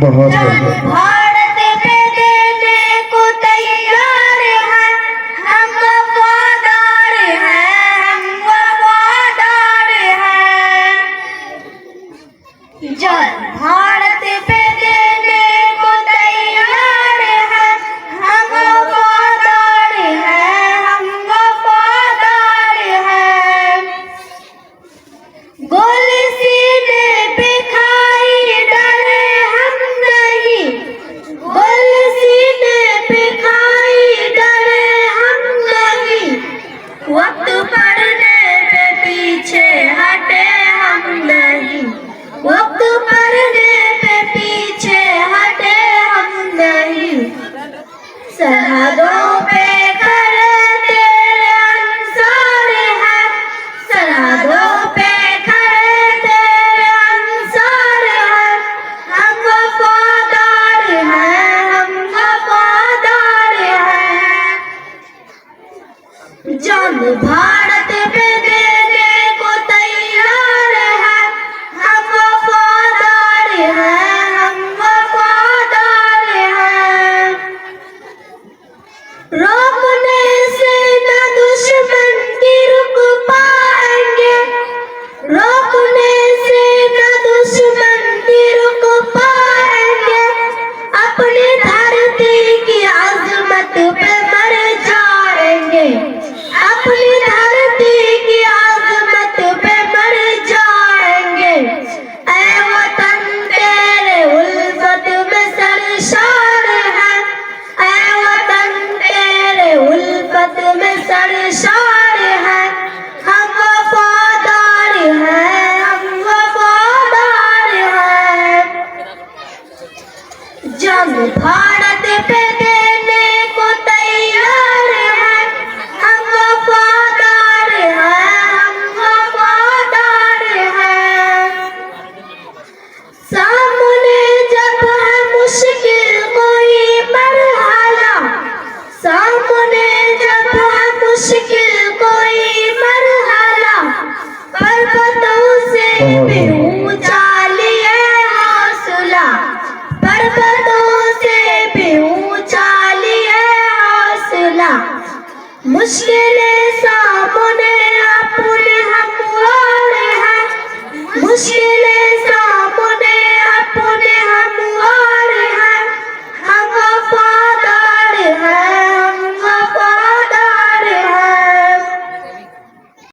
बहुत बढ़िया। भारत पे देने को तैयार है, हम वफादार हैं, हम वफादार हैं। जल भारत पे देने को तैयार है, हम वफादार हैं, हम वफादार हैं। गोली सीने पे खाई डरे हम नहीं, गोली सीने पे खाई डरे हम नहीं। वक्त पड़ने पे पीछे हटे हम नहीं, वक्त पड़ने पे पीछे हटे हम नहीं। सरहदों पे खड़े तेरे अंसार हैं, सरहदों पे खड़े तेरे अंसार हैं। हम वफादार हैं, हम वफादार हैं। जान भारत पे देने को तैयार है, हम वफादार हैं, हम वफादार हैं। रोकने से न दुश्मन की रुक पाएंगे, रोकने से न दुश्मन की रुक पाएंगे। अपनी धरती की अजमत पे मर जाएंगे, अपनी धरती की अजमत पे मर जाएंगे। ऐ वतन तेरे उल्फत में सरशार है, ऐ वतन तेरे उल्फत में सरशार है। हम वफादार हैं, हम वफादार हैं। जंग भारत पे देने को तैयार है, हम वफादार हैं, हम वफादार हैं। सामने जब है मुश्किल कोई मरहला, सामने जब है मुश्किल कोई मरहला। पर्वतों से भी ऊंचा लिए हौसला, पर्वतों से भी ऊंचा लिए हौसला। मुश्किलें सामने